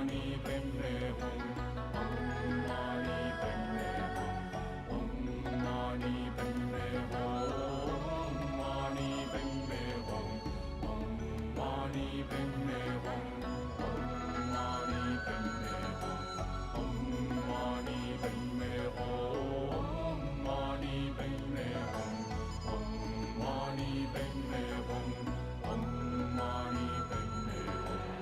Mani Padme Hum, Om Mani Padme Hum, Om Mani Padme Hum, Mani Padme Hum, Om Mani Padme Hum, Om Mani Padme Hum, Om Mani Padme Hum, Mani Padme Hum, Om Mani Padme Hum, Om Mani Padme Hum.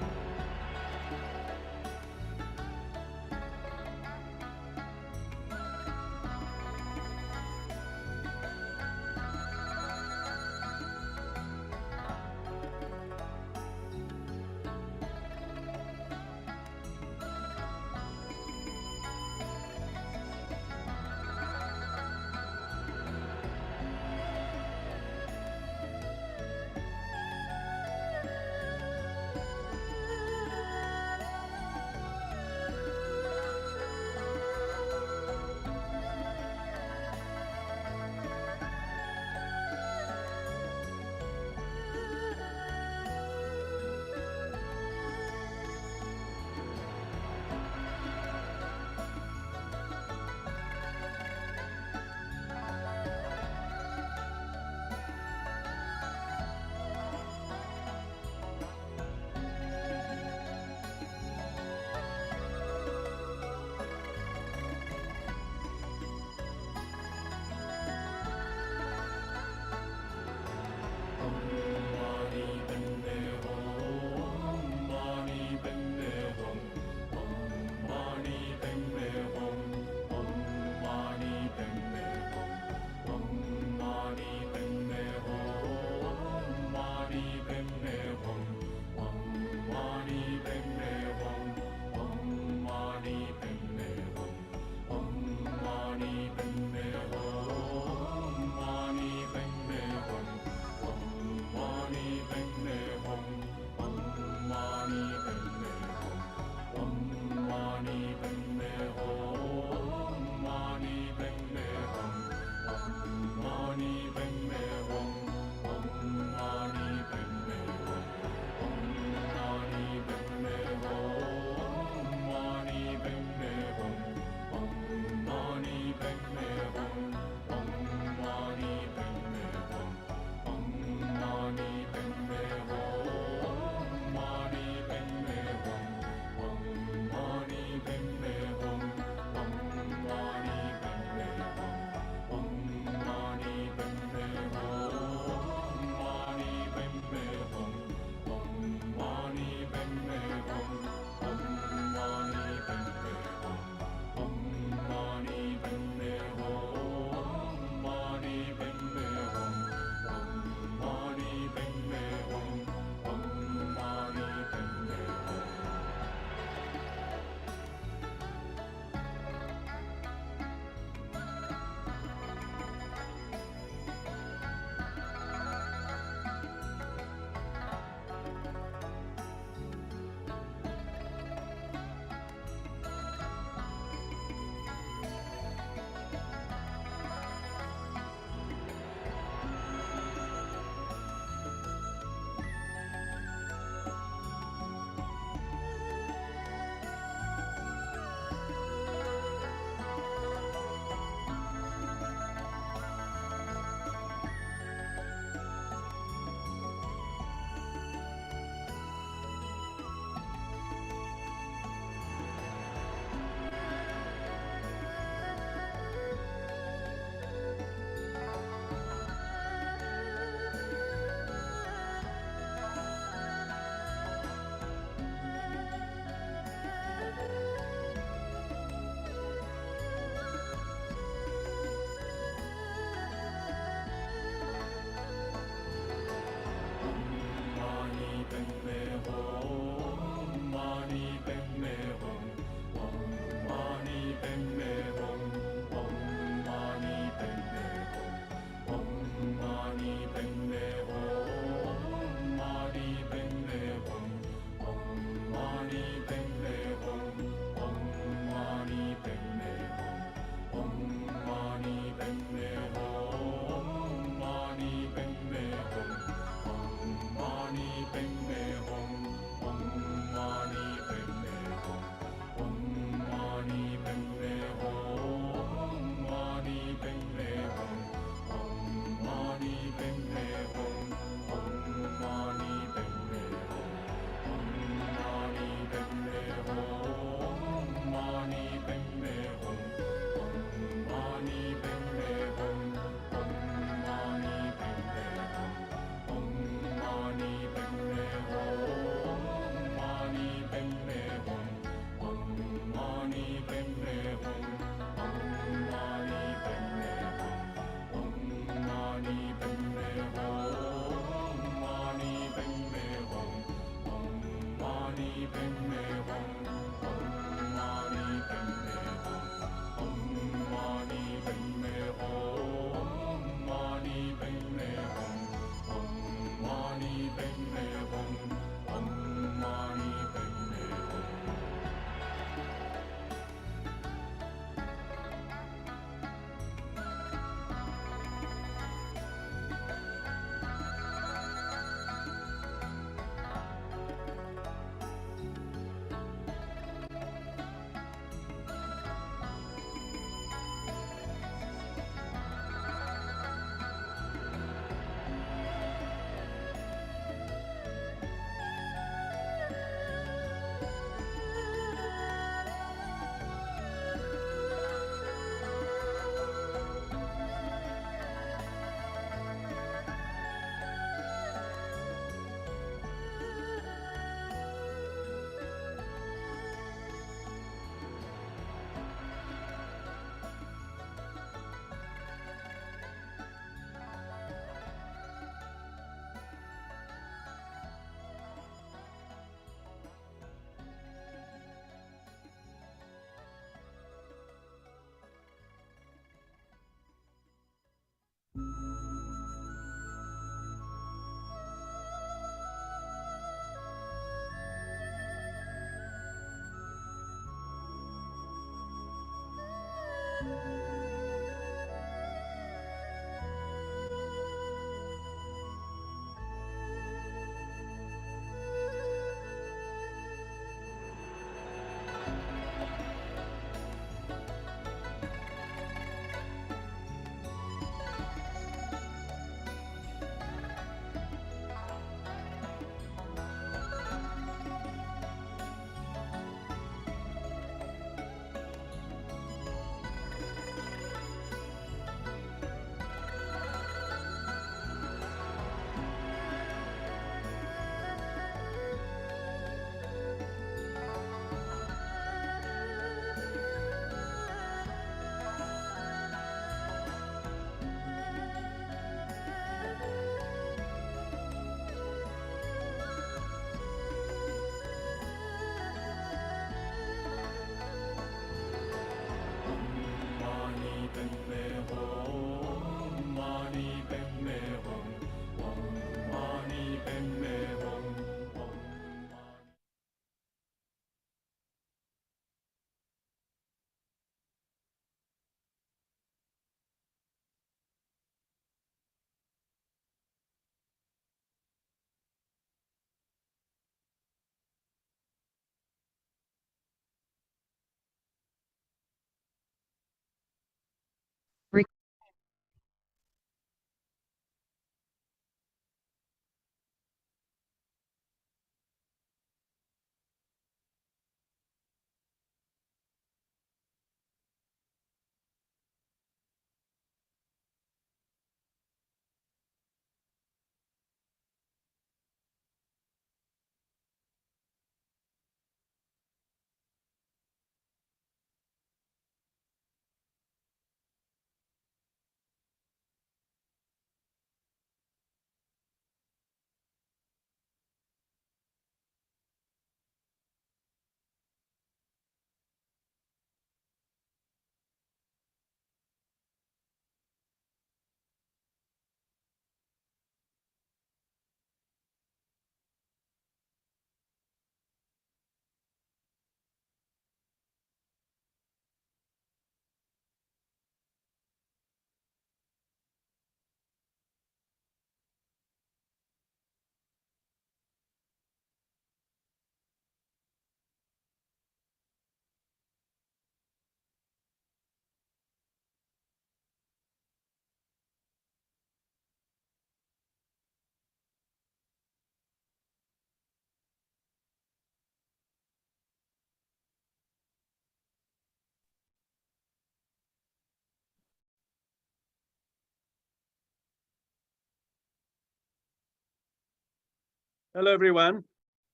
Hello, everyone.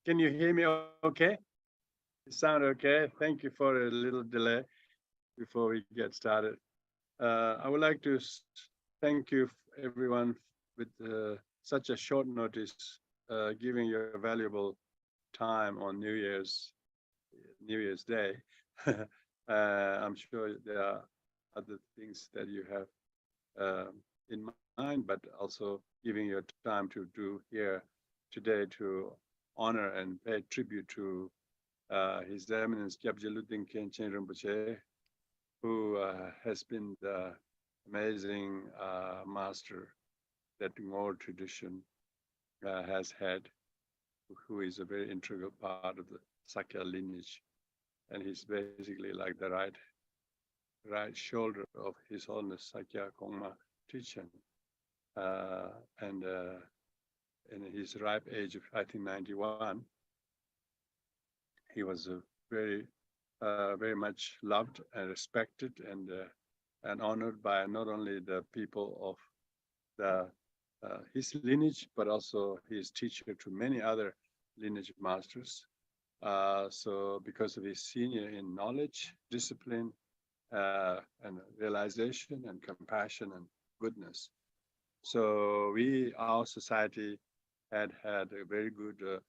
Can you hear me okay? You sound okay. Thank you for a little delay before we get started. I would like to thank you, everyone, with such a short notice, giving your valuable time on New Year's Day. I'm sure there are other things that you have in mind, but also giving your time to do here today to honor and pay tribute to His Eminence Luding Khenchen Rinpoche, who has been the amazing master that Ngor tradition has had, who is a very integral part of the Sakya lineage. And he's basically like the right shoulder of His Holiness Sakya Kongma teaching. And in his ripe age of, I think, 91, he was very much loved and respected and honored by not only the people of his lineage, but also his teacher to many other lineage masters. So because of his senior in knowledge, discipline, and realization and compassion and goodness. So our society had a very good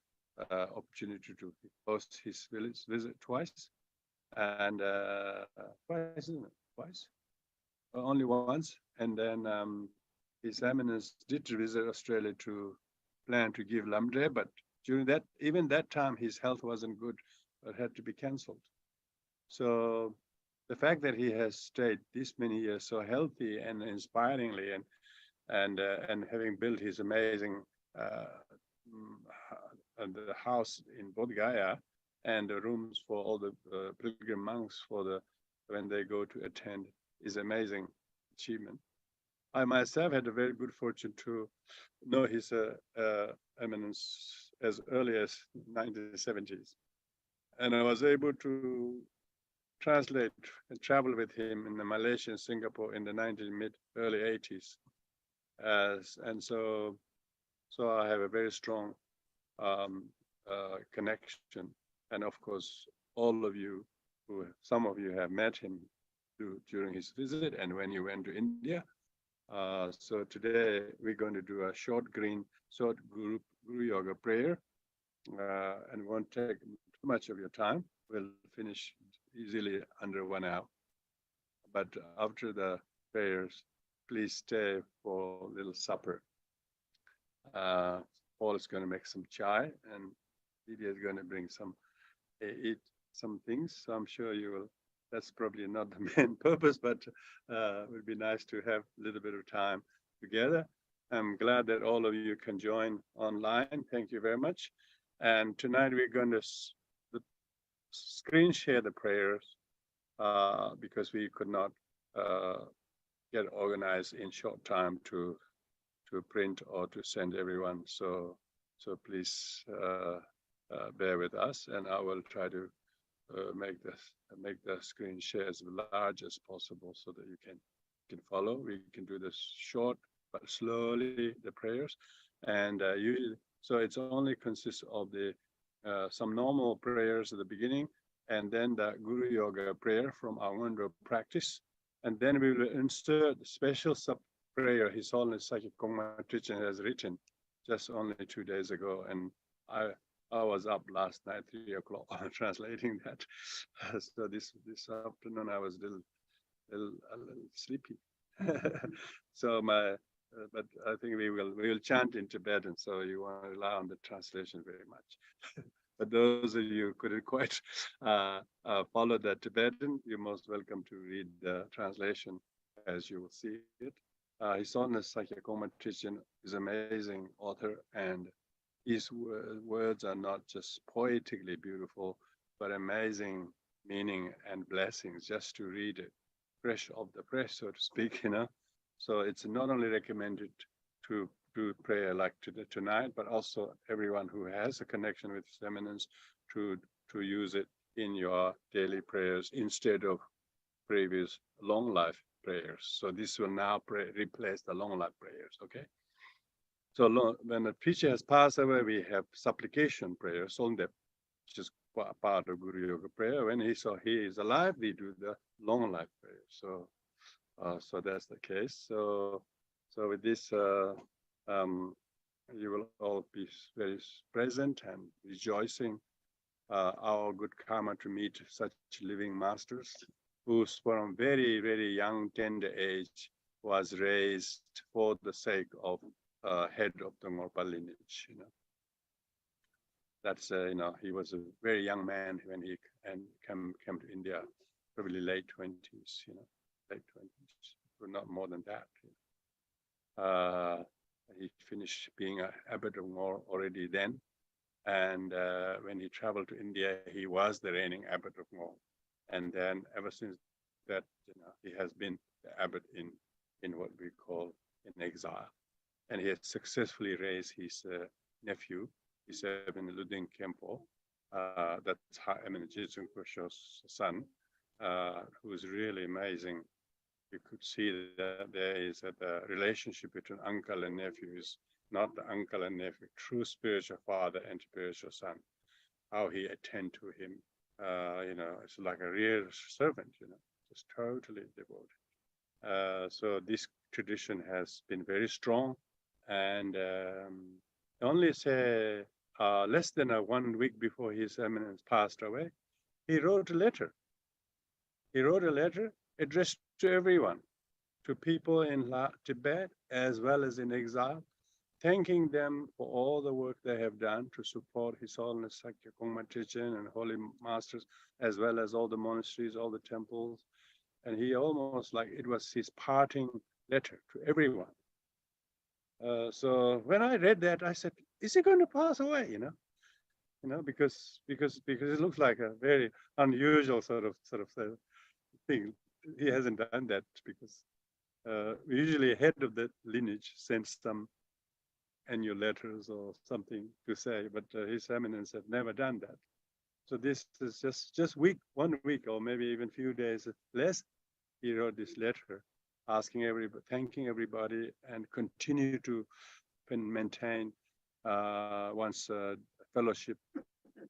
opportunity to host his visit twice, and twice, isn't it? Twice? Only once, and then His Eminence did visit Australia to plan to give Lamdre, but during even that time, his health wasn't good, but had to be cancelled. So the fact that he has stayed this many years so healthy and inspiringly, and having built his amazing the house in Bodh Gaya and the rooms for all the pilgrim monks when they go to attend is amazing achievement. I myself had a very good fortune to know His Eminence as early as 1970s, and I was able to translate and travel with him in the Malaysia and Singapore in the early 80s, and so I have a very strong connection, and of course, all of you, some of you have met him during his visit and when you went to India. So today we're going to do a short group Guru Yoga prayer, and won't take too much of your time. We'll finish easily under 1 hour. But after the prayers, please stay for a little supper. Paul is going to make some chai, and Lydia is going to bring eat some things. So I'm sure you will. That's probably not the main purpose, but it would be nice to have a little bit of time together. I'm glad that all of you can join online. Thank you very much. And tonight we're going to screen share the prayers because we could not get organized in short time to print or to send everyone. So please bear with us, and I will try to make the screen share as large as possible so that you can follow. We can do this short but slowly, the prayers, and so it's only consists of the some normal prayers at the beginning, and then the Guru Yoga prayer from our Ngondro practice, and then we will insert special sub prayer His Holiness Sakya Kongma Trijchen has written just only 2 days ago, and I was up last night 3 o'clock translating that. So this afternoon I was a little sleepy. So but I think we will chant in Tibetan, so you want to rely on the translation very much. But those of you who couldn't quite follow the Tibetan, you're most welcome to read the translation as you will see it. His Holiness Sakya Kongma Trijchen is an amazing author, and his words are not just poetically beautiful, but amazing meaning and blessings just to read it, fresh off the press, so to speak, So it's not only recommended to do prayer like tonight, but also everyone who has a connection with His Eminence to use it in your daily prayers instead of previous long life prayers. So this will now replace the long life prayers, okay? when a preacher has passed away, we have supplication prayer, Sondep, which is part of Guru Yoga prayer. When he is alive, we do the long life prayer. So that's the case. So with this, you will all be very present and rejoicing our good karma to meet such living masters who from very, very young, tender age was raised for the sake of head of the Ngorpa lineage. That's he was a very young man when he came to India, probably late 20s, late 20s, but not more than that. He finished being an abbot of Ngor already then, and when he traveled to India, he was the reigning abbot of Ngor, and then ever since that, he has been the abbot in what we call in exile, and he has successfully raised his nephew, his Eminence Luding Khenchen, that's Eminence Luding Khenchen's son, who is really amazing. You could see that there is the relationship between uncle and nephew is not the uncle and nephew, true spiritual father and spiritual son. How he attend to him, it's like a real servant, just totally devoted. So this tradition has been very strong, and only say less than 1 week before His Eminence passed away, he wrote a letter. He wrote a letter addressed to everyone, to people in Tibet as well as in exile, thanking them for all the work they have done to support His Holiness Sakya Kongma Techen and Holy Masters, as well as all the monasteries, all the temples. And he almost like it was his parting letter to everyone. So when I read that, I said, "Is he going to pass away?" Because it looks like a very unusual sort of thing. He hasn't done that because usually head of the lineage sends some annual letters or something to say, but His Eminence have never done that. So this is just 1 week, or maybe even few days less. He wrote this letter, asking everybody, thanking everybody, and continue to maintain one's fellowship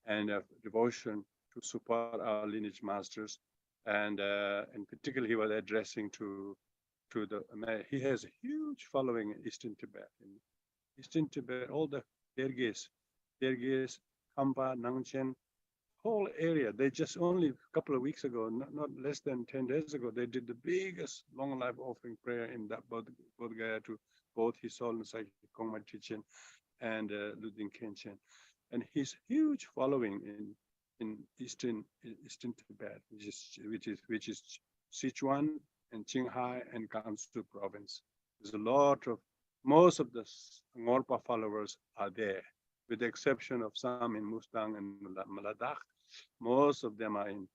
and devotion to support our lineage masters. And in particular, he was addressing to he has a huge following in Eastern Tibet. In Eastern Tibet, all the Dergis, Khampa, Nangchen, whole area. They just only a couple of weeks ago, not less than 10 days ago, they did the biggest long life offering prayer in that Bodh Gaya to both His Holiness Kongma Techen and Luding Khenchen. And his huge following in Eastern Tibet, which is Sichuan and Qinghai and Gansu province. There's a lot of, most of the Ngorpa followers are there, with the exception of some in Mustang and Maladakh. Most of them are in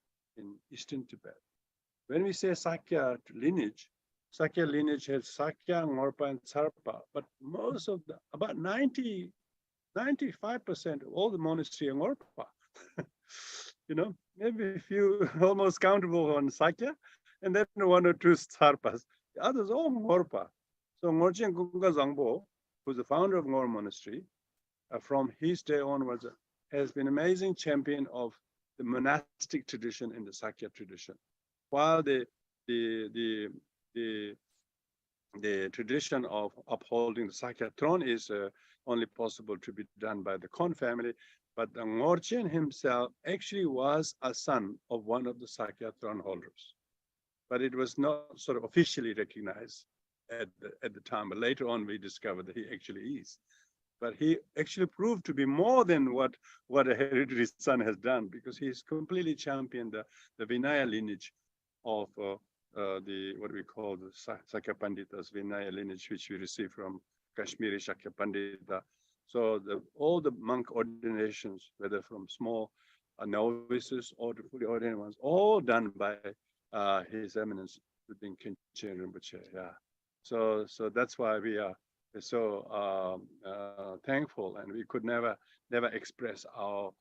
Eastern Tibet. When we say Sakya lineage has Sakya, Ngorpa, and Tsarpa, but most of about 95% of all the monastery are Ngorpa. Maybe a few almost countable on Sakya, and then 1 or 2 Tsarpas. The others all Ngorpa. So Ngorchen Gunga Zangpo, who's the founder of Ngor Monastery, from his day onwards, has been an amazing champion of the monastic tradition in the Sakya tradition. While the tradition of upholding the Sakya throne is only possible to be done by the Khon family, but the Ngorchen himself actually was a son of one of the Sakya throne holders. But it was not sort of officially recognized at the time, but later on we discovered that he actually is. But he actually proved to be more than what a hereditary son has done, because he's completely championed the Vinaya lineage of what we call the Sakya Pandita's Vinaya lineage, which we receive from Kashmiri Sakya Pandita. So all the monk ordinations, whether from small novices or to fully ordained ones, all done by His Eminence Luding Khenchen Rinpoche. Yeah. So that's why we are so thankful, and we could never express our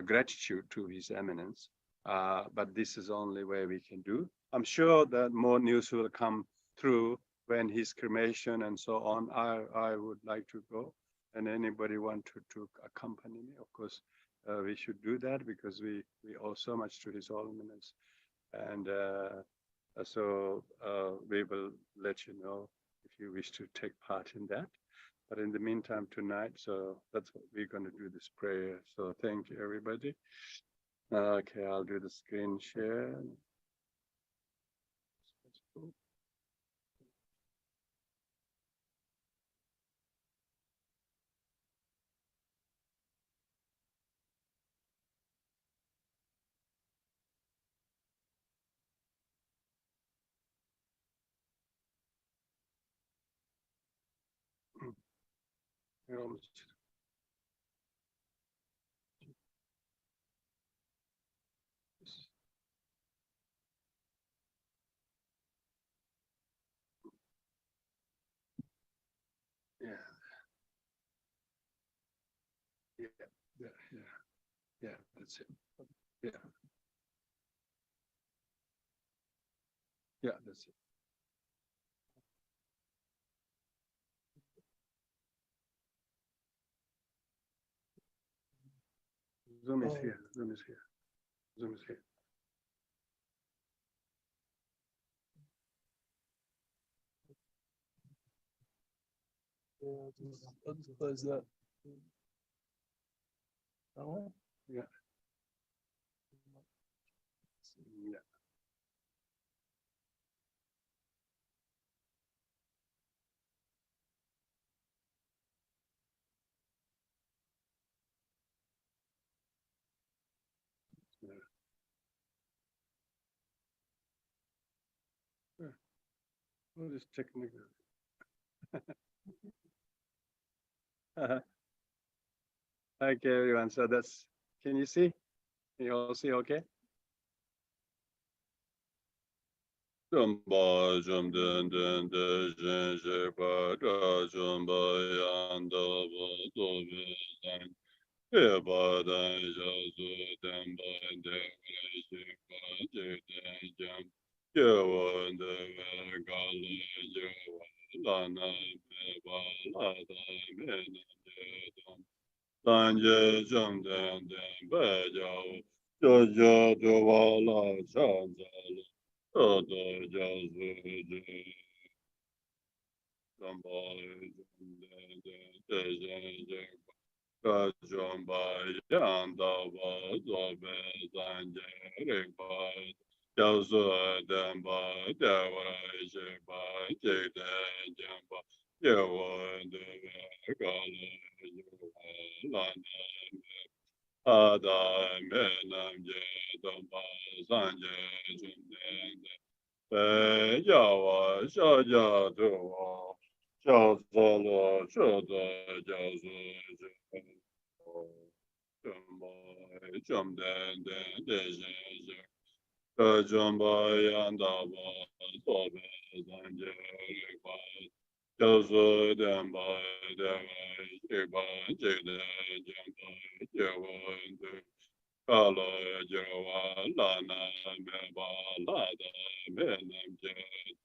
gratitude to His Eminence. But this is the only way we can do. I'm sure that more news will come through when his cremation and so on, I would like to go. And anybody want to accompany me, of course, we should do that because we owe so much to His Holiness. And so we will let you know if you wish to take part in that. But in the meantime, tonight, so that's what we're going to do this prayer. So thank you, everybody. Okay, I'll do the screen share. Yeah, yeah, yeah, yeah, yeah, that's it. Yeah, yeah, that's it. Zoom is here, Zoom is here, Zoom is here. Close that. Oh, yeah. Yeah. Yeah. All this technical. Okay, everyone. So that's, can you see? Can you all see okay? Jumba jum den den de jen je pa da jumba yan da ba do be dan e ba dan ja zu den ba de je pa je den jam ye wo de ga le je wa la na me ba la da me na je dong dan je jum den den ba ja jo jo wa la chan za le Ada menam je domba sanje jundende pe yawa sha ja de wa sha za lo sha da ja zu je domba jumden de je je ka jumba yanda ba so be sanje ba ja zu den ba de je ba je de jumba je wa de Kala Jawa Lana Meba Lada Menam Jet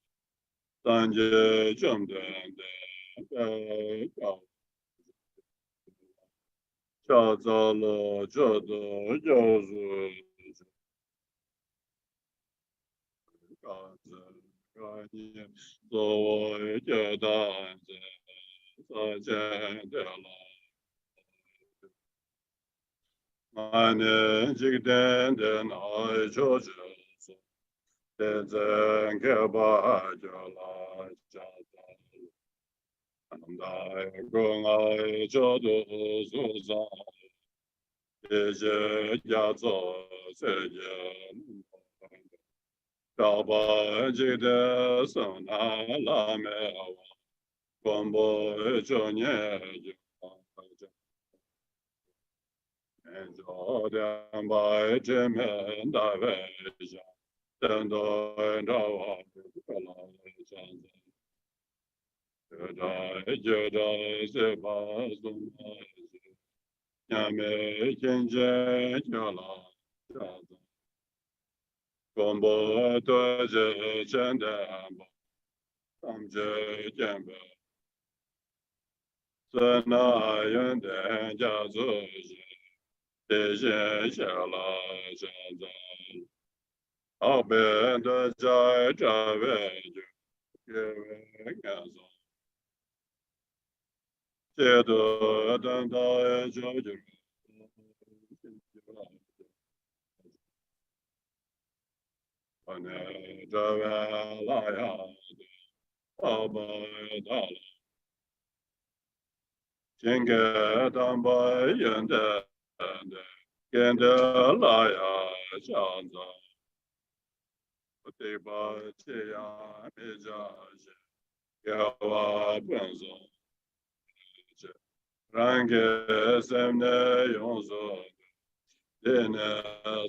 Sanje Jumdan Chazala Jada Jazu Kanye So Jadan Sajan Dela Mane Jigdan Den I Jojo Then Keba Jala Jada Andai Gong I Jodo Susan Ye Yazo Seja Daba Jide Sona Lame Gombo Jonye Jordan by Jimin Daveja Dendo and Dawa Jedi Sebasum Yame Kenje Yola Gombo Doje Chendamba Tamje Jambe, Zena Yende Jazu, Deje Shala Shanzan, Aben de Jai Jave, Gaza, Jedo Danda Jojo, Pane Jave Laya, Abba Jinge Damba Yende, Gende Laya Shanza, Deba Chia Meja, Yawa Bunzo, Range Semne Yonzo, Dene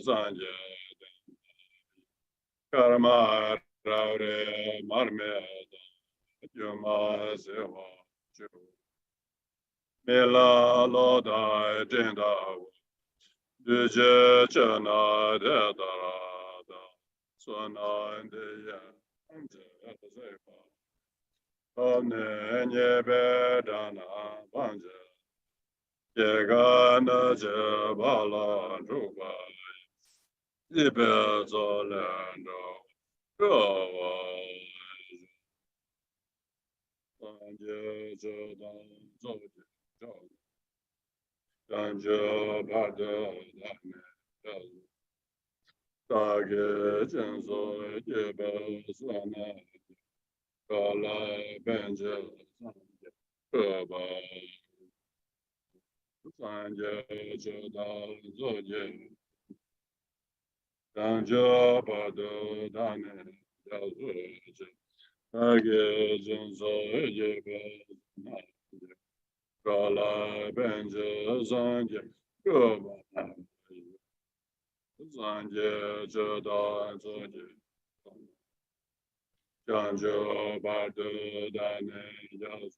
Zanje, Karma Raure Marme, Yuma Sewa, Mela Loda Jinda, Duje Chana de Darada, Sona and the Anje Zepa, Omne Bedana Banja, Yegana Jebala Druba, Ibe Zolando, Goa, Anje Jodan Zoji, Danjo Bada Dame, Tage Jenzo Yebe Sana, Kala Benja, Kaba, Sanje Jodan Zoji, Danjo Bada Dame, Yazuji, Tage Jenzo Yebe Sana, Kala Benja Zanje, Kaba, Zanje Jodan Zoji, Janjo Bardo Dane Yaz,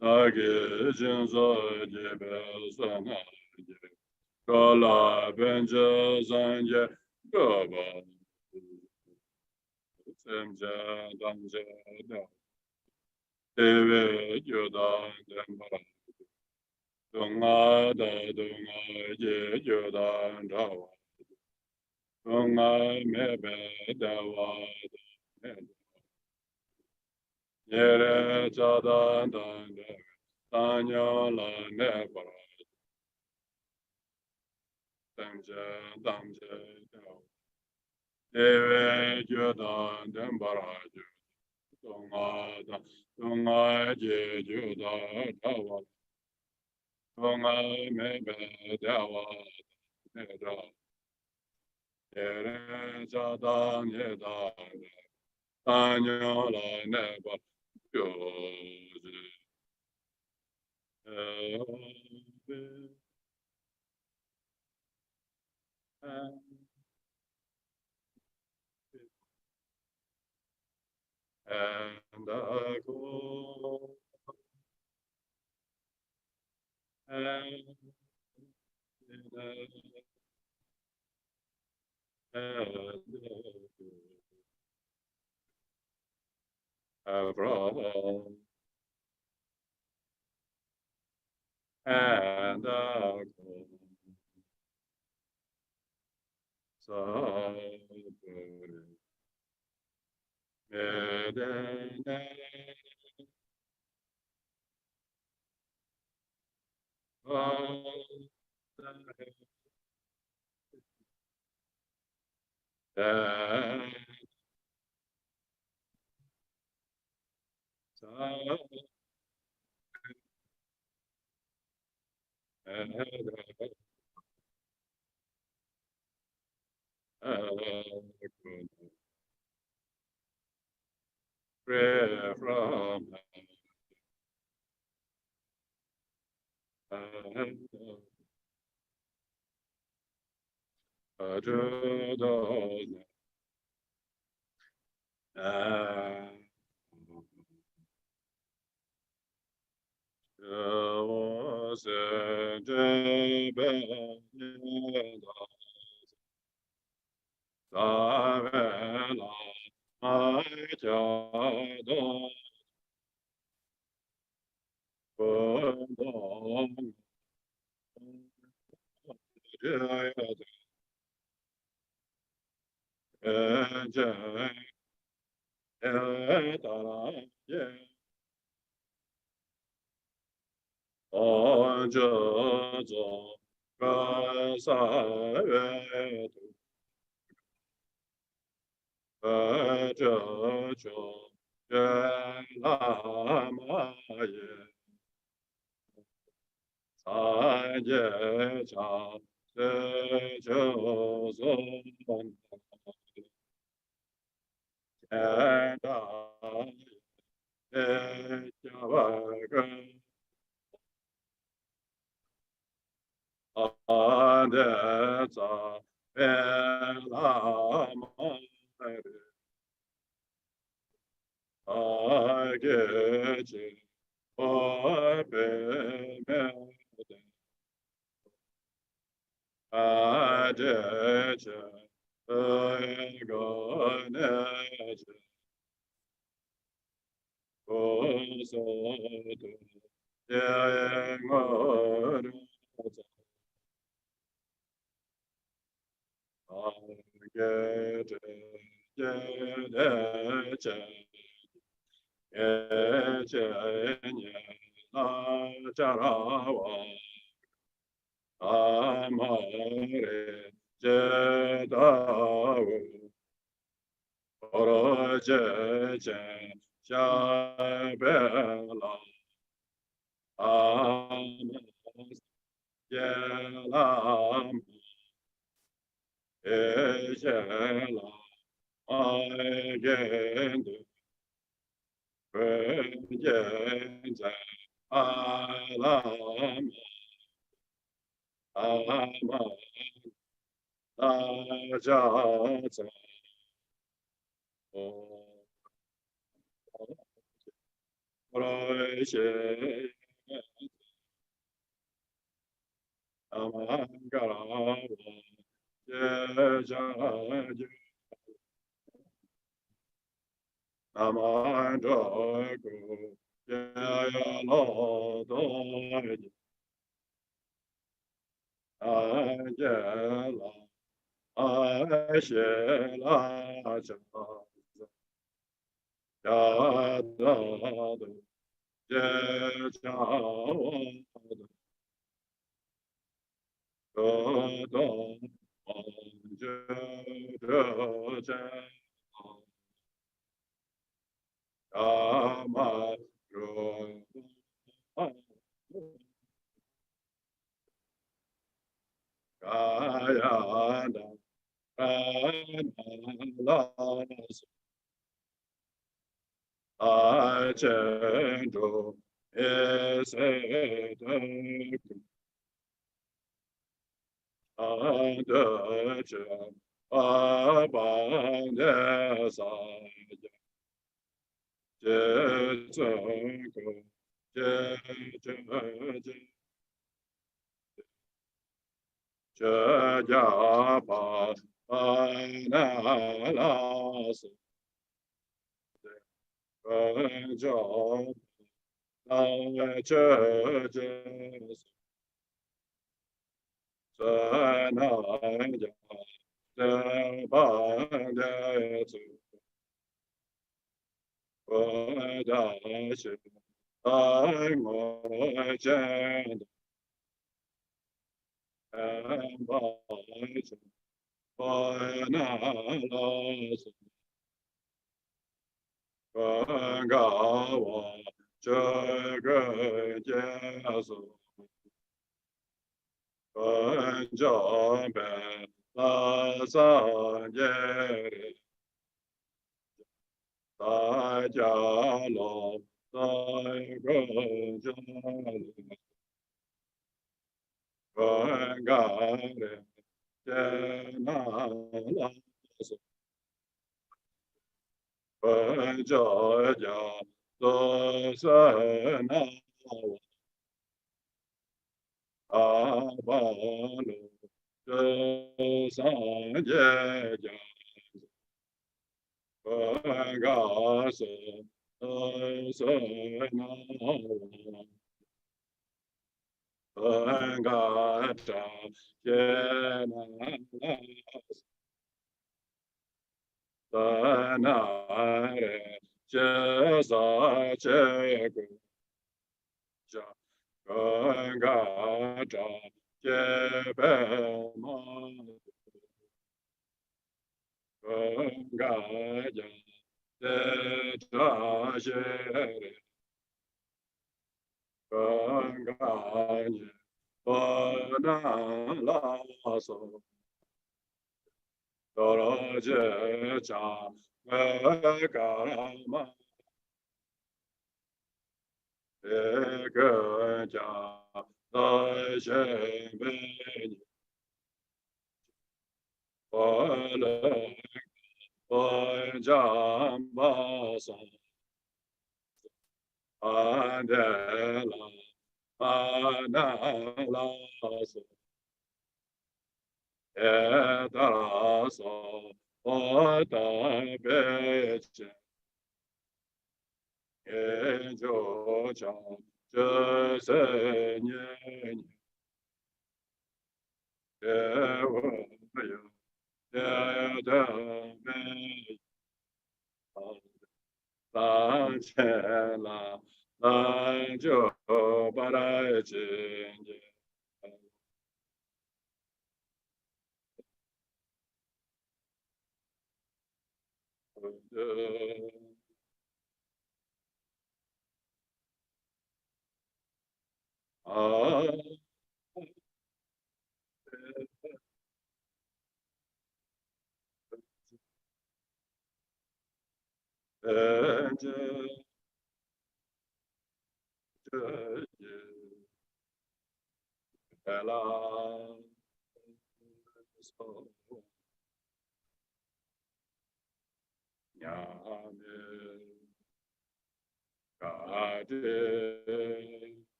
Nage Jinzo Jebe Sana, Kala Benja Zanje, Gaba, Semja Danje Da, Deve Yodan Dembara, Dunga Da Dunga Ye Yodan Dawa, Dunga Mebe Dawa, Yere Jadan Dande, Danya La Nebara, Semja Damje Dawa, Deve Yodan Dembara, Dunga Da, Dunga Ye Yodan Dawa, Dunga Mebe Dawa, Neda, Yere Jadan Yedan, Danya La Nebara, Yoji. And I go and Abraham and I go Pray from heaven,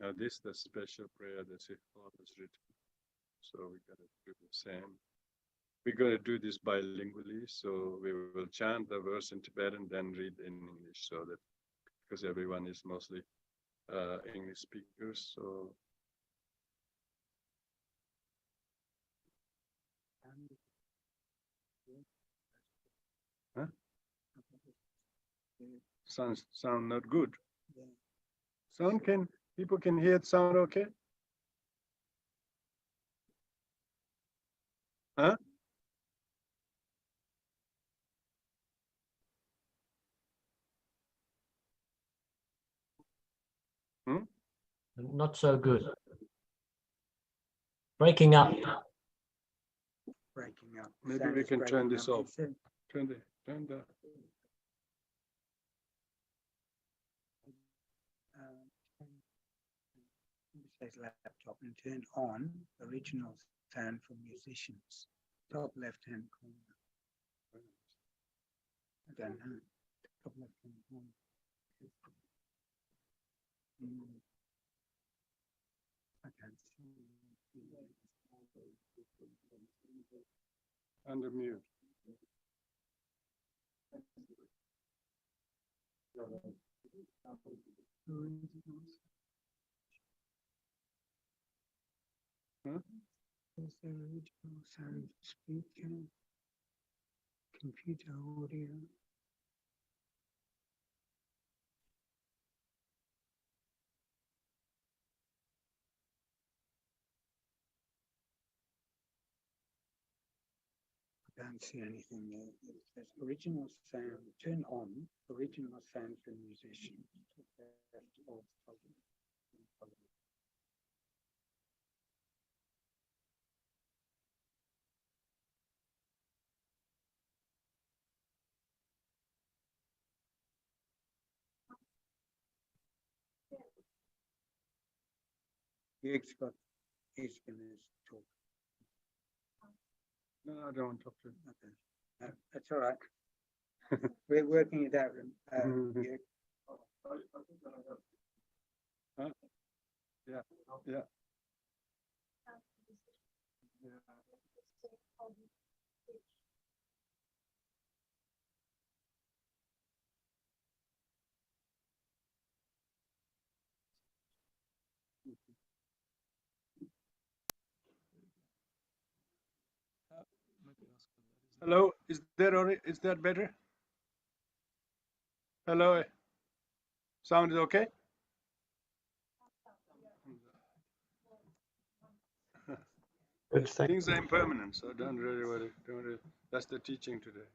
Now this is the special prayer that Sri Father has written. so we got to do the same. We're going to do this bilingually, so we will chant the verse in Tibetan, then read in English, so that because everyone is mostly English speakers, so. Huh? Sound not good. Sound people can hear it sound okay? Huh? Hmm? Not so good. Breaking up. Breaking up. Maybe Sound we is can turn breaking this up. off. Turn the. Says laptop and turn on original sound for musicians. Top left hand corner. I don't know. Top left hand corner. I can't see. Under mute. Huh? Is there original sound speaker? Computer audio. I don't see anything there. It says original sound. Turn on original sound for musicians. He's going to talk. No, I don't want to talk to him. Okay. No, that's all right. We're working it out. Yeah. Huh? Yeah. Yeah. Hello, is that better? Hello, sound is okay? Good, thank Things are impermanent, so don't really worry. That's the teaching today.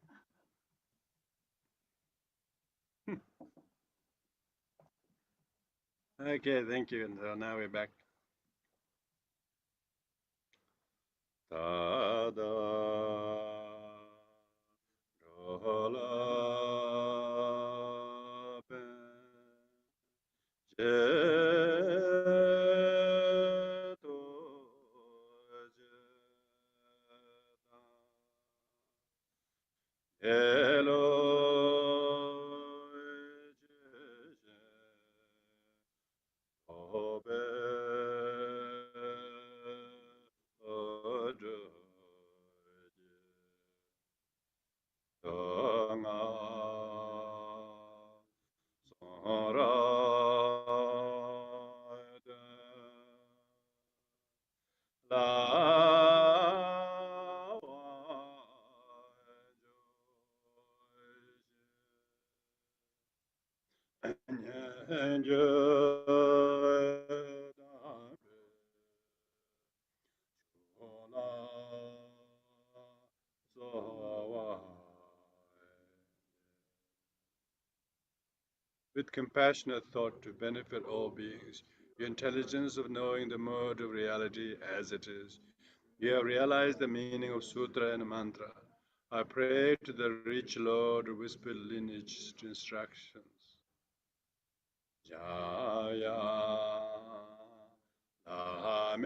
Okay, thank you. And so now we're back. Tada rola With compassionate thought to benefit all beings, your intelligence of knowing the mode of reality as it is, you have realized the meaning of sutra and mantra. I pray to the rich Lord who whispered lineage instructions. Jaya Lama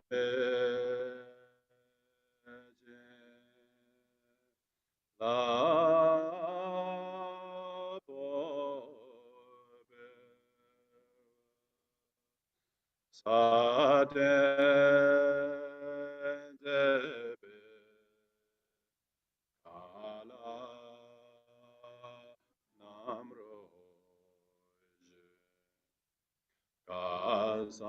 Choedak The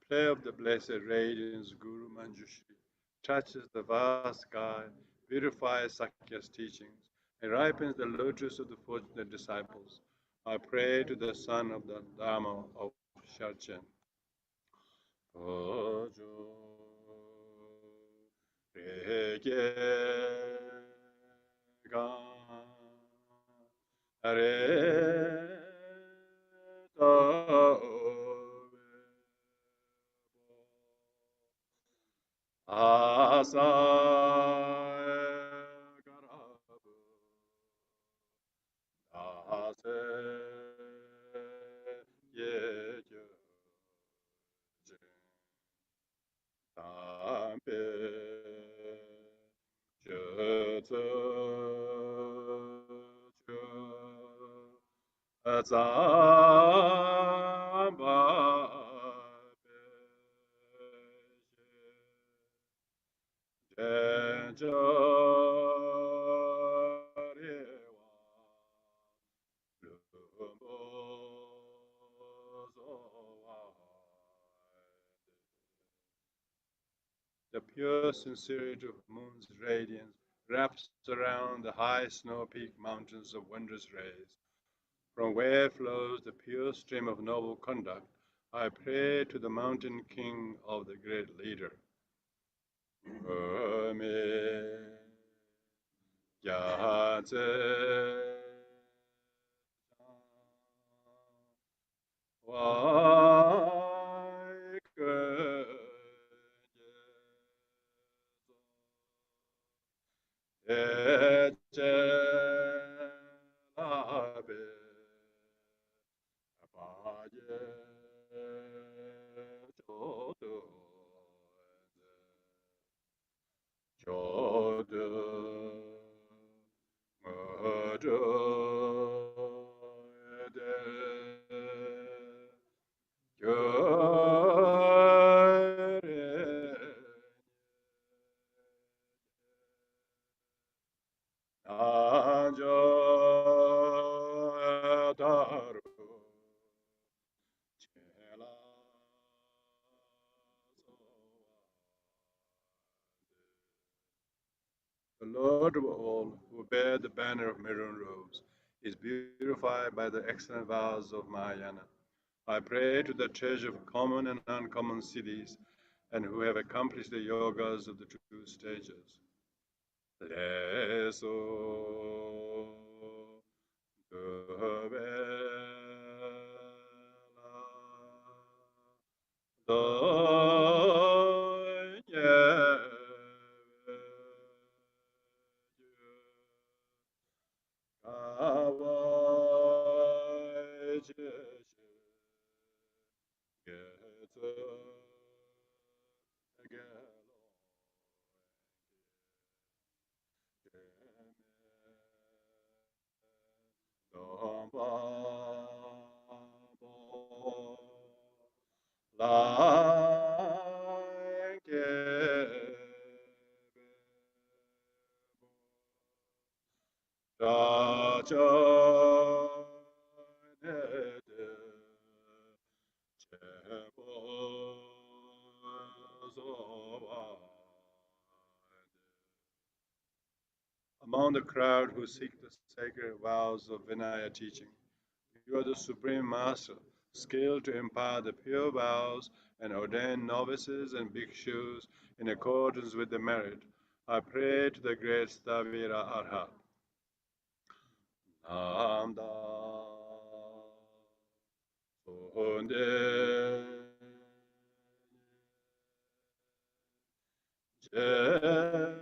play of the blessed radiance Guru Manjushri touches the vast sky, beautifies Sakya's teachings, and ripens the lotus of the fortunate disciples. I pray to the son of the Dharma of Khenchen. The pure sincerity of moon's radiance wraps around the high snow-peaked mountains of wondrous rays, from where flows the pure stream of noble conduct. I pray to the mountain king of the great leader. The Lord of all, who bear the banner of maroon robes, is beautified by the excellent vows of Mahayana. I pray to the treasure of common and uncommon cities, and who have accomplished the yogas of the two stages. Leso Among the crowd who seek the sacred vows of Vinaya teaching, you are the Supreme Master, skilled to impart the pure vows and ordain novices and bhikshus in accordance with the merit. I pray to the great Stavira Arhat. Namda Sonde Jaya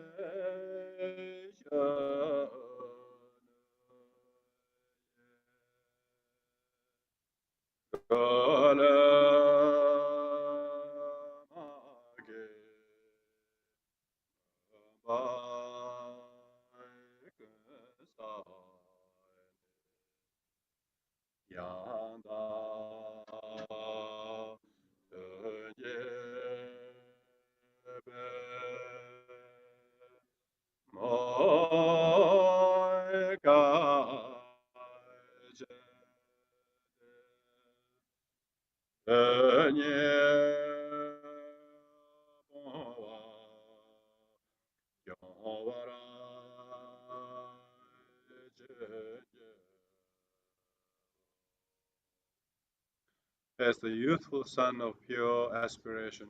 As the youthful sun of pure aspiration,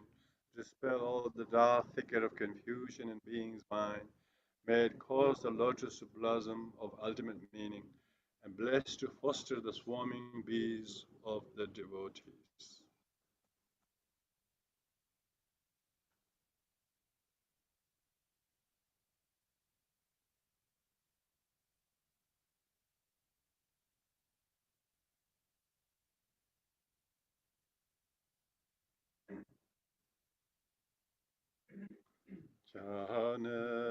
dispel all the dark thicket of confusion in being's mind, may it cause the lotus to blossom of ultimate meaning, and bless to foster the swarming bees of the devotees. Jhana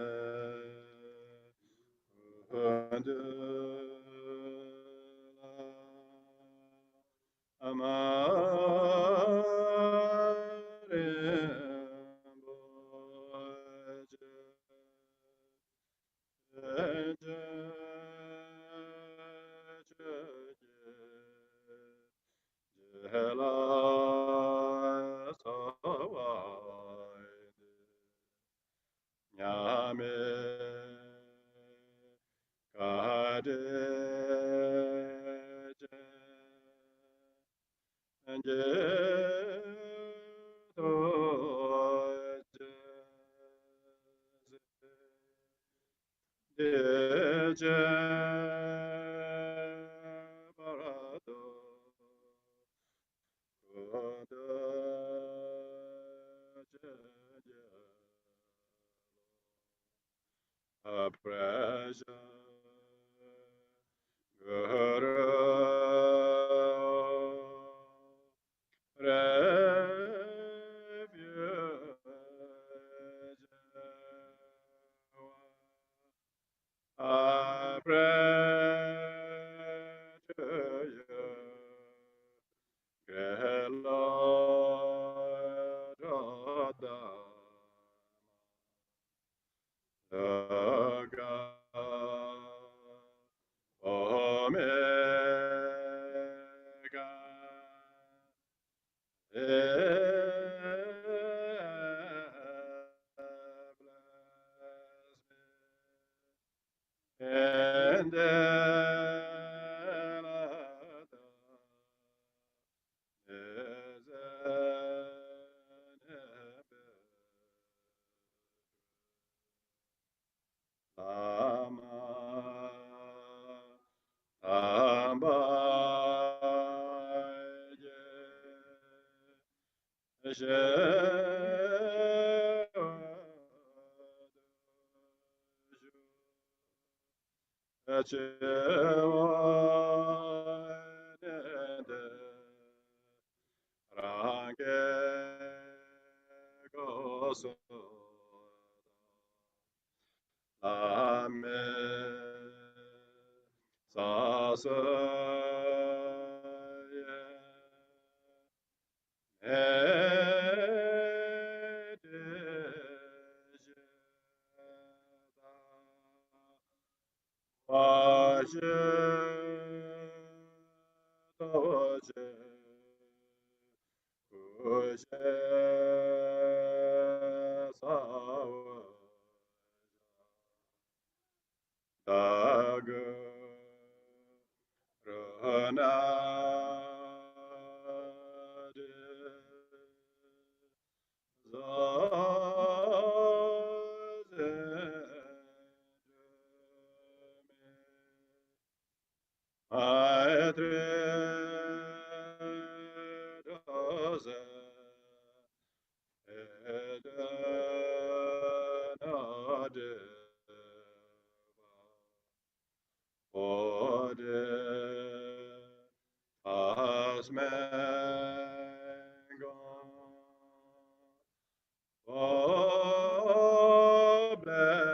Oh, bless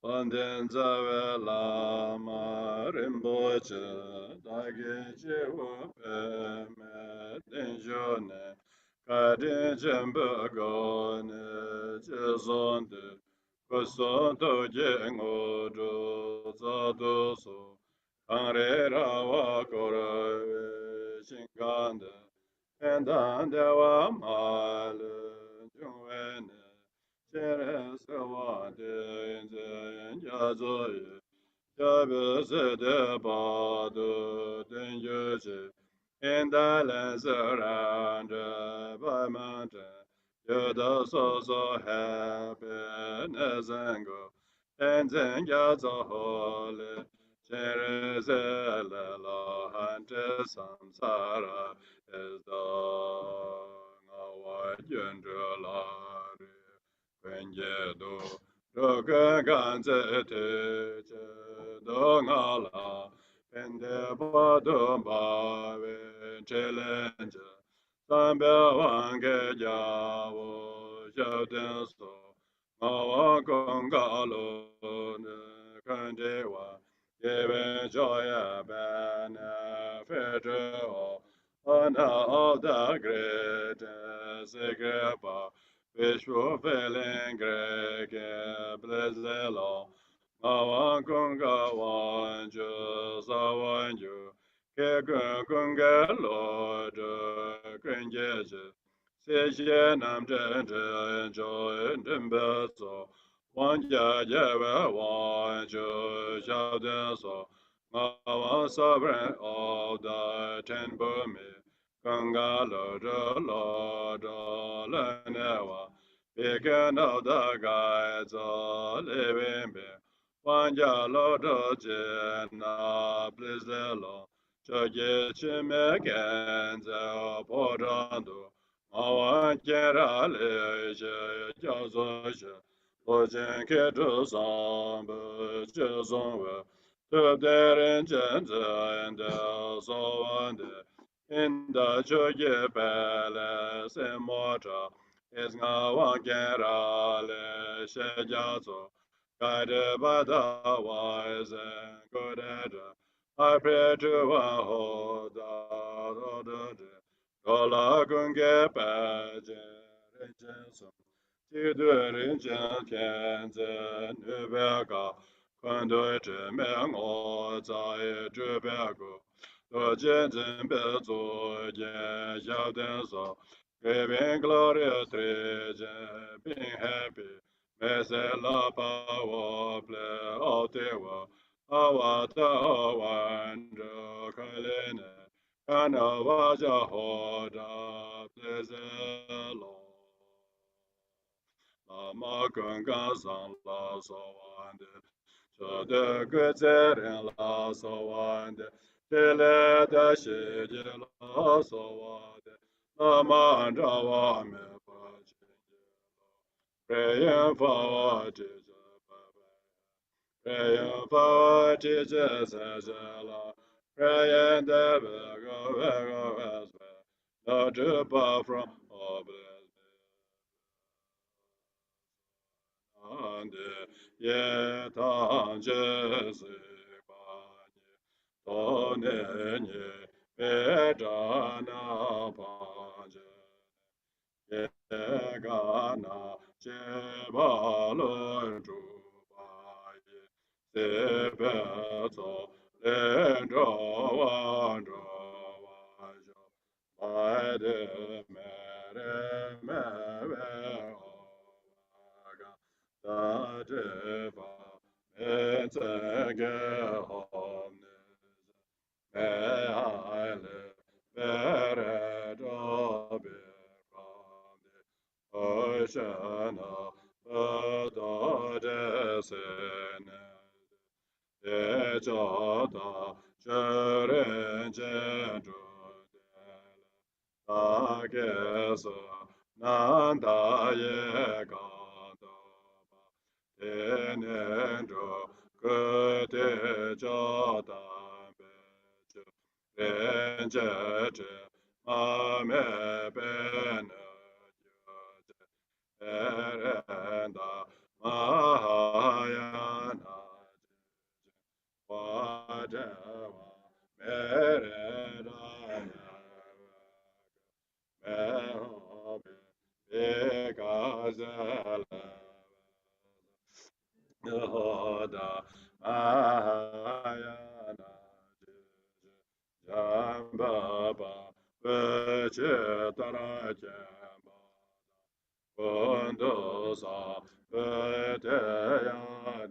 Onden zawe Lama Rinpoche, dage chewa peme tenjone, kade jembe gone, jezonde, koson toje ngodo, zato so, kanre rawa korawe, shingande, pendande wa male, jungwene, Chere sewa de yin ya zo ye, ya be se de ba de den ye je, in da len se ran de ba man de, ye da so so he be ne zen go, en zen ya zo ho le, chere se le la han te samsara, es da nga wa yen de la re. Do do gan ze te che do nga la pen de ba do ba we challenge. Sambe wange jawo shauten so. Mawa kongalo ne kandewa. Given joy benefit on all the great secret which fulfilling great bless the Lord. Awan kunga wan ju sa wan ju ke kunga lo de kunje je se xie nam zhen zhen zhou zhen be so wan jia jie wei wan ju xiao de so awan sovereign of the ten Burmese kunga lo de ne wa beacon of the guides of living being. Wanja lo do je na please the Lord. Choge chime genze podando. Awan kera le je jazo je. Ojen ke do sambe je zonwe. To deren genze ende so wande. In the choge palace immortal. Is nga wan kera le she jazo. Guided by the wise and good elder, I pray to hold the Gola gunge paje rinchen ti de rinchen kenzen nubega kwando te meng o zai zhubego do jenzen bezo ye xiao den so giving glory to being happy. Mesela pawa ple otewa awata wanda kalene kana waja hoda plezelo Lama ganga san la so wande de gutzerin la so wande tele da shiji la so wande Lama andrawa me pa praying for Jesus, praying for Jesus as a law, praying that we go as well, not to far from all blessed. Ye tan Jesus, Tone ye, Vedana Panje. Gana Chebalon Jubai Sebeto Lendro Wandro Wajo by the Mere Mere Ovaga the Deva Metzege Homnes Me I live Bere Dobe Oshana Adadesene Ejata Sheren Jendudele Agesa Nanda Yekandaba Tenendo Kute Jata Bechu Renjete Mame Bene Erenda Mahayana Wadewa Meredaya Mehobe Begazela Yehoda Mahayana Jambaba Vechetara Jamba Kondosa Vedeya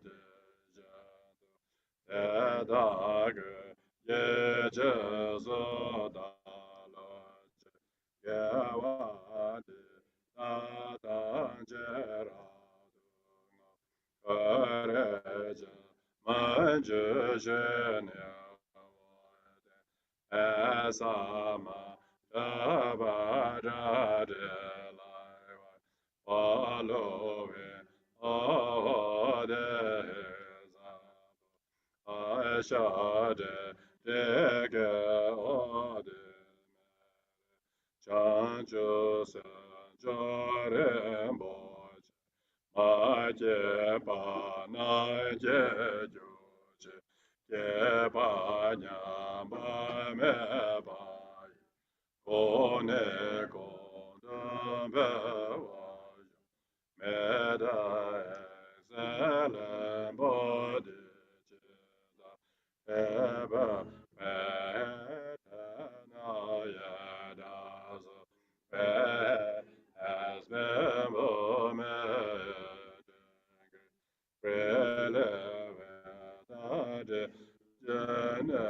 Dejadu Edage Yejezo Dalaje Yewadi Nadanjeradu Kareja Manjujenya Esama Jabadadela following all days I shall dig all Jose Rinpoche, Ma Je Pa Na Je Jose, Je Pa Nya Ba Me Ba, Ko Ne Ko Da Be Wa, Me Da Excellent Body, Eba Me Na Ya Da So, as me bo me prele da de jana.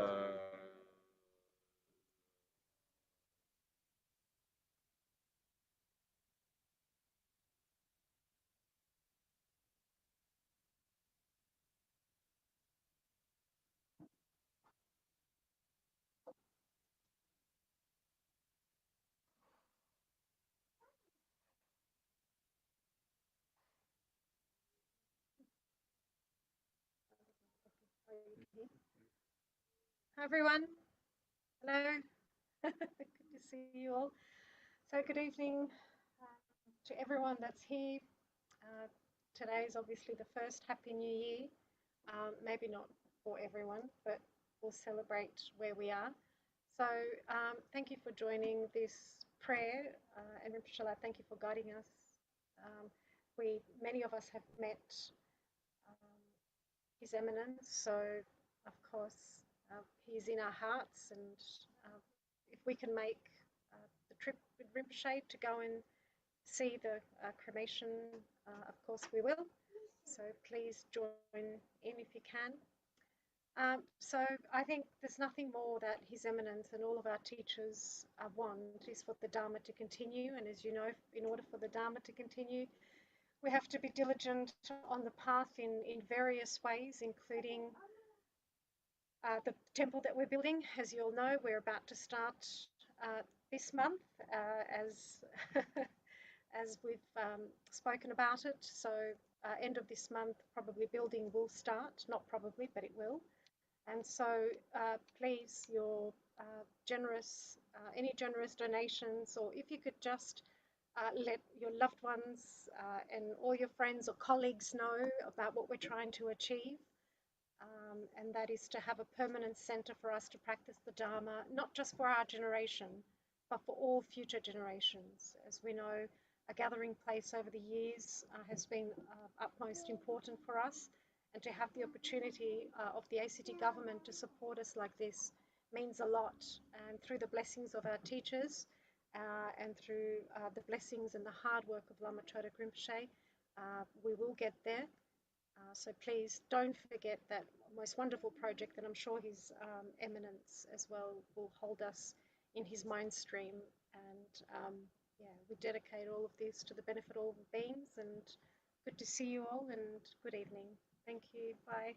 Hi everyone. Hello. Good to see you all. So good evening to everyone that's here. Today is obviously the first Happy New Year. Maybe not for everyone, but we'll celebrate where we are. So thank you for joining this prayer, and Rinpoche, thank you for guiding us. Many of us have met His Eminence, so of course He's in our hearts, and if we can make the trip with Rinpoche to go and see the cremation, of course we will. So please join in if you can. So I think there's nothing more that His Eminence and all of our teachers want is for the Dharma to continue. And as you know, in order for the Dharma to continue, we have to be diligent on the path in various ways, including the temple that we're building. As you all know, we're about to start this month as as we've spoken about it. So end of this month, probably building will start. Not probably, but it will. And so please, your any generous donations, or if you could just let your loved ones and all your friends or colleagues know about what we're trying to achieve. And that is to have a permanent centre for us to practice the Dharma, not just for our generation, but for all future generations. As we know, a gathering place over the years has been utmost important for us, and to have the opportunity of the ACT government to support us like this means a lot. And through the blessings of our teachers and through the blessings and the hard work of Lama Choedak Rinpoche, we will get there. So please don't forget that most wonderful project that I'm sure His Eminence as well will hold us in his mind stream. And yeah, we dedicate all of this to the benefit of all beings. And good to see you all, and good evening. Thank you. Bye.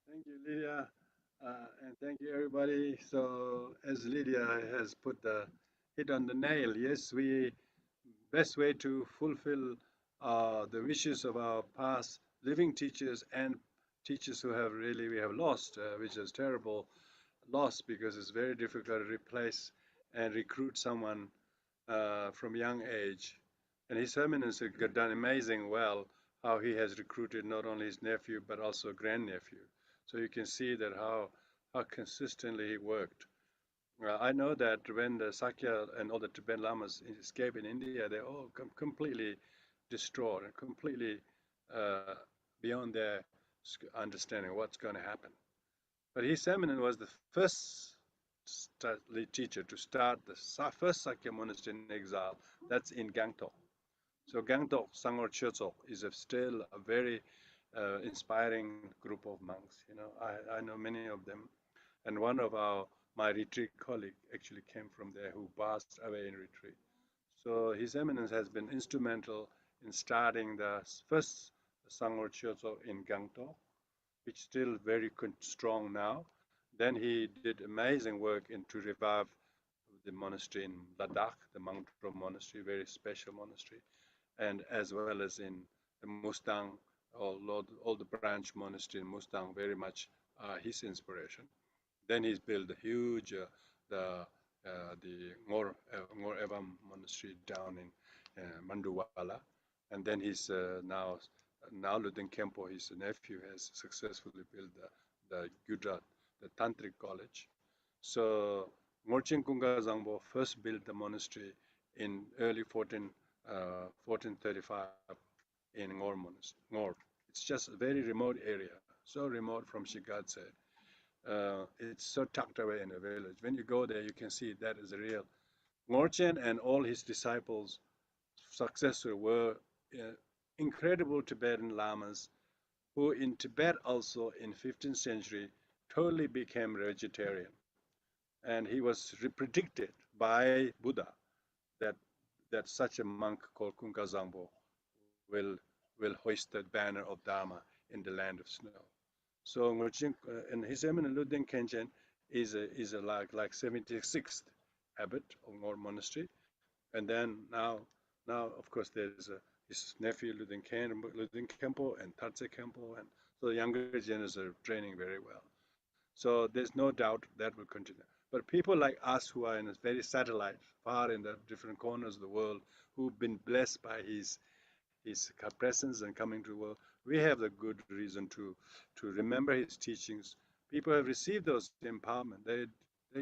Thank you, Lydia, and thank you, everybody. So, as Lydia has put the hit on the nail, yes, best way to fulfill the wishes of our past living teachers and teachers who we have lost, which is terrible loss, because it's very difficult to replace and recruit someone from young age. And His Eminence has done amazing well how he has recruited not only his nephew but also grandnephew. So you can see that how consistently he worked. I know that when the Sakya and all the Tibetan Lamas escaped in India, they're all completely distraught and completely beyond their understanding what's going to happen. But His Eminence was the first lead teacher to start the first Sakya monastery in exile. That's in Gangtok. So Gangtok Sangor Choetok is still a very inspiring group of monks. You know, I know many of them, and one of my retreat colleague actually came from there, who passed away in retreat. So His Eminence has been instrumental in starting the first Sangor Choetok in Gangtok, which is still very strong now. Then he did amazing work to revive the monastery in Ladakh, the Mangdro monastery, very special monastery, and as well as in the Mustang, all the branch monastery in Mustang, very much his inspiration. Then he's built a huge the Ngor Evam monastery down in Manduwala, and then he's now Luding Khenpo, his nephew, has successfully built the Gujarat, the Tantric college. So Ngorchen Kunga Zangbo first built the monastery in early 1435 in Ngor. It's just a very remote area, so remote from Shigatse. It's so tucked away in a village. When you go there, you can see that is real. Ngorchen and all his disciples, successors, were incredible Tibetan lamas who in Tibet also in 15th century totally became vegetarian. And he was predicted by Buddha that such a monk called Kunkazangbo will hoist the banner of Dharma in the land of snow. So and his Eminence Luding Khenchen is a like 76th abbot of Ngor monastery, and then now of course there's his nephew Luding Khenpo and Tartse Khenpo, and so the younger generations are training very well. So there's no doubt that will continue. But people like us who are in a very satellite, far in the different corners of the world, who've been blessed by his presence and coming to the world, we have the good reason to remember his teachings. People have received those empowerment. They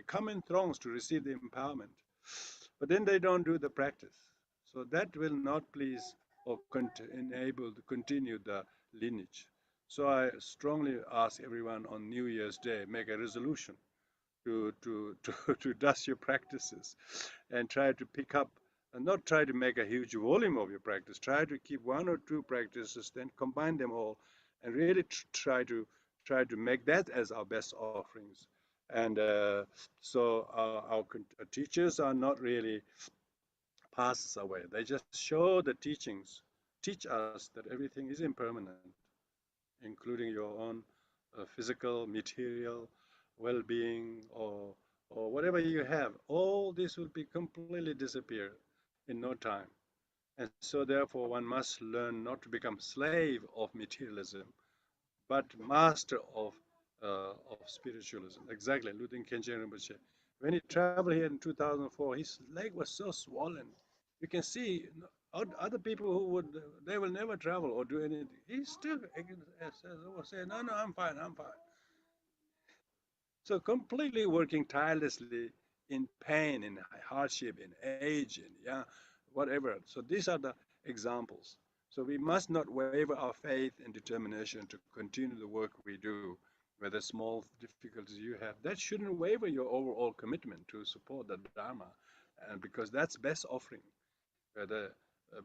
come in throngs to receive the empowerment, but then they don't do the practice. So that will not please or enable to continue the lineage. So I strongly ask everyone on New Year's Day, make a resolution to dust your practices and try to pick up and not try to make a huge volume of your practice. Try to keep one or two practices, then combine them all, and really try to make that as our best offerings. And so our teachers are not really passes away. They just show the teachings, teach us that everything is impermanent, including your own physical, material well-being, or whatever you have. All this will be completely disappear in no time. And so therefore one must learn not to become slave of materialism, but master of spiritualism. Exactly, Luding Khenchen Rinpoche. When he traveled here in 2004, his leg was so swollen. You can see other people who would, they will never travel or do anything. He still says, no, I'm fine. So completely working tirelessly in pain, in hardship, in age, in whatever. So these are the examples. So we must not waver our faith and determination to continue the work we do, whether small difficulties you have. That shouldn't waver your overall commitment to support the Dharma, and because that's best offering. The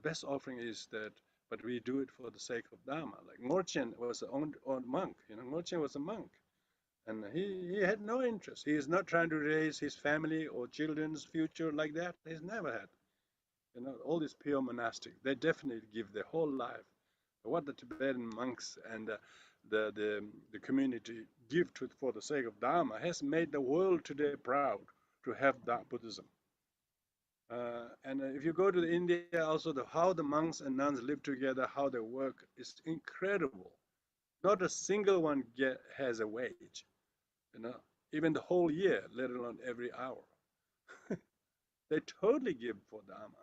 best offering is that, but we do it for the sake of Dharma. Like Ngorchen was an old monk. Ngorchen was a monk. And he had no interest. He is not trying to raise his family or children's future like that. He's never had. All these pure monastics, they definitely give their whole life. What the Tibetan monks and the community give for the sake of Dharma has made the world today proud to have that Buddhism. And if you go to India, also how the monks and nuns live together, how they work is incredible. Not a single one has a wage. Even the whole year, let alone every hour. They totally give for Dharma.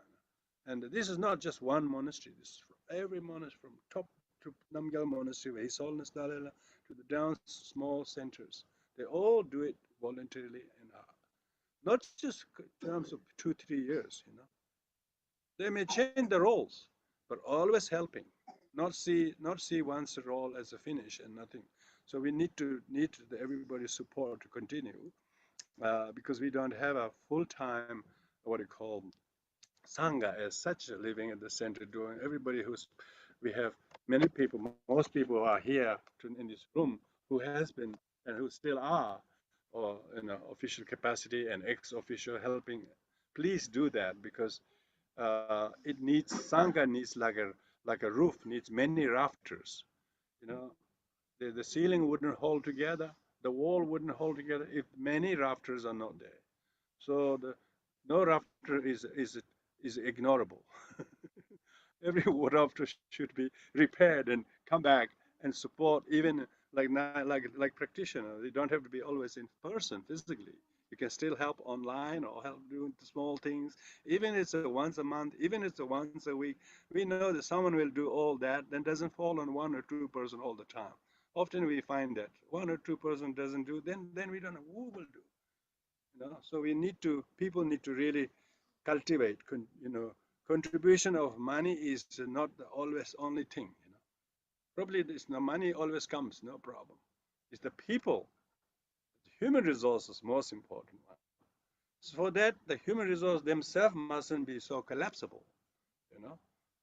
And this is not just one monastery. This is from every monastery, from top to Namgyal Monastery, where His Holiness Dalai Lama, to the down small centers. They all do it voluntarily and not just in terms of 2-3 years. They may change the roles, but always helping. Not see one's role as a finish and nothing. So we need everybody's support to continue, because we don't have a full-time, what you call, sangha as such, living at the center, doing we have many people, most people who are here in this room who has been and who still are, or in official capacity and ex-official helping. Please do that, because it needs, sangha needs like a roof, needs many rafters. The ceiling wouldn't hold together, the wall wouldn't hold together if many rafters are not there. So no rafter is ignorable. Every rafter should be repaired and come back and support, even like practitioner. You don't have to be always in person physically. You can still help online or help doing the small things. Even it's a once a month, even it's a once a week. We know that someone will do all that, then doesn't fall on 1 or 2 person all the time. Often we find that 1 or 2 person doesn't do, then we don't know who will do. So we need to, people need to really cultivate. Contribution of money is not the always only thing. Probably this, no money always comes, no problem. It's the people, the human resources, most important one. So for that, the human resource themselves mustn't be so collapsible. You know,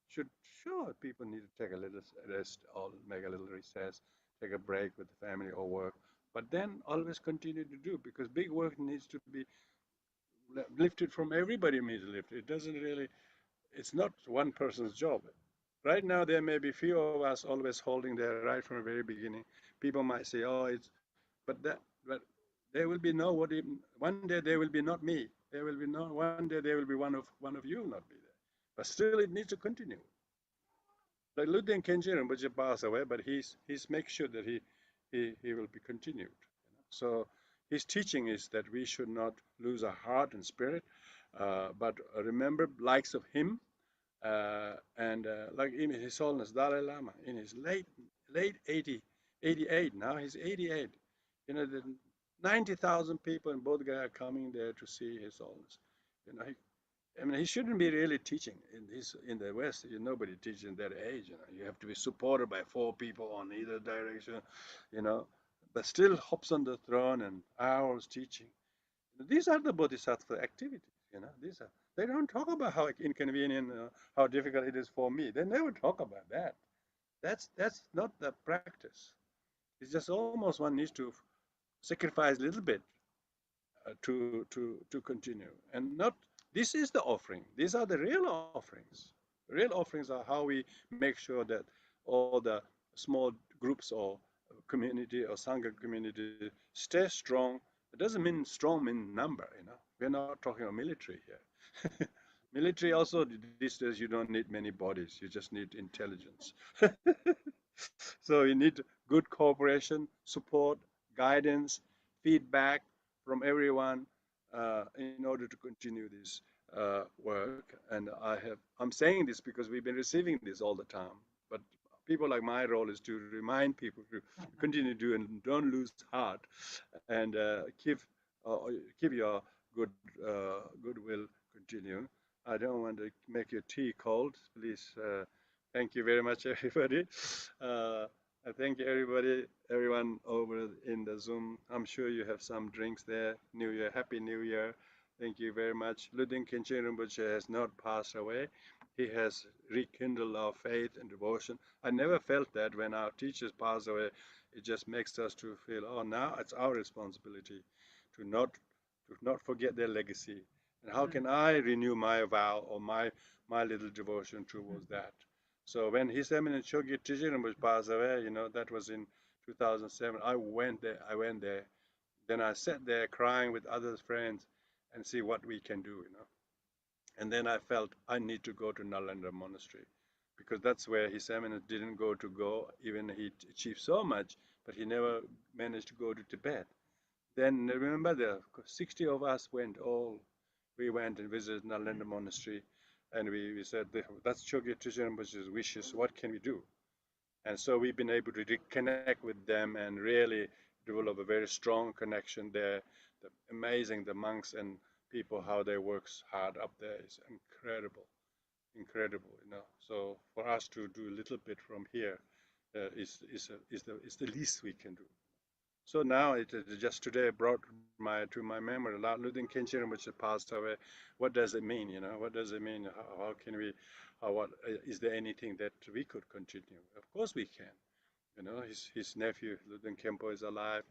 should sure people need to take a little rest or make a little recess, take a break with the family or work, but then always continue to do because big work needs to be lifted from everybody. Needs lifted. It doesn't really. It's not one person's job. Right now, there may be few of us always holding there right from the very beginning. People might say, "Oh, it's," but there will be no what. One day there will be not me. There will be no. One day there will be one of you not be there. But still, it needs to continue. Like Luding Khenchen Rinpoche passed away, but he's make sure that he will be continued. So his teaching is that we should not lose our heart and spirit, but remember likes of him, and like His Holiness Dalai Lama in his late 88 now, he's 88. The 90,000 people in Bodh Gaya are coming there to see His Holiness. He shouldn't be really teaching in the West. Nobody teaches in that age. You have to be supported by 4 people on either direction. But still hops on the throne and hours teaching. These are the bodhisattva activities. They don't talk about how inconvenient, how difficult it is for me. They never talk about that. That's not the practice. It's just almost one needs to sacrifice a little bit to continue, and not. This is the offering. These are the real offerings. The real offerings are how we make sure that all the small groups or community or sangha community stay strong. It doesn't mean strong in number. We're not talking about military here. Military also these days you don't need many bodies. You just need intelligence. So you need good cooperation, support, guidance, feedback from everyone in order to continue this work. And I'm saying this because we've been receiving this all the time. But people like my role is to remind people to continue to do and don't lose heart, and keep your goodwill continue. I don't want to make your tea cold. Please, thank you very much, everybody. I thank everyone over in the Zoom. I'm sure you have some drinks there. New Year, Happy New Year. Thank you very much. Luding Khenchen Rinpoche has not passed away. He has rekindled our faith and devotion. I never felt that when our teachers pass away. It just makes us to feel, oh, now it's our responsibility to not forget their legacy. And how can I renew my vow or my little devotion towards that? So when His Eminence Choedak Rinpoche passed away, that was in 2007. I went there. Then I sat there crying with other friends and see what we can do, And then I felt I need to go to Nalanda Monastery because that's where His Eminence didn't go. Even he achieved so much, but he never managed to go to Tibet. Then remember, the 60 of us we went and visited Nalanda Monastery, and we said, that's Choedak Rinpoche's wishes, what can we do? And so we've been able to reconnect with them and really develop a very strong connection there. Amazing, the monks and people, how they work hard up there is incredible. So for us to do a little bit from here is the least we can do. So now it just today brought to my memory Luding Khenchen Rinpoche passed away. What does it mean? What does it mean? How can we? Is there anything that we could continue? Of course we can. His nephew Luding Khenpo is alive.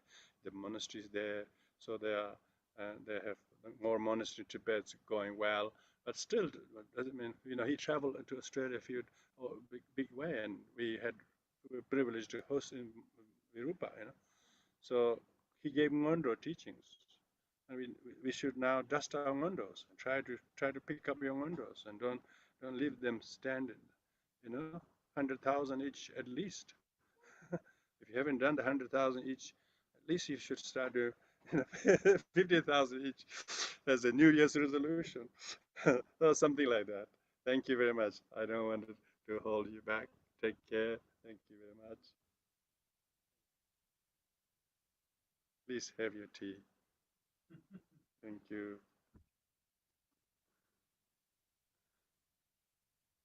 The monastery is there, so they have more monastery in Tibet going well. But still, doesn't mean he traveled to Australia a big way, and we were privileged to host in Virupa. So he gave Ngondo teachings, and we should now dust our Ngondos and try to pick up your Ngondos and don't leave them standing. 100,000 each at least. If you haven't done the 100,000 each, at least you should start doing 50,000 each as a New Year's resolution, or something like that. Thank you very much. I don't want to hold you back. Take care. Thank you very much. Please have your tea. Thank you.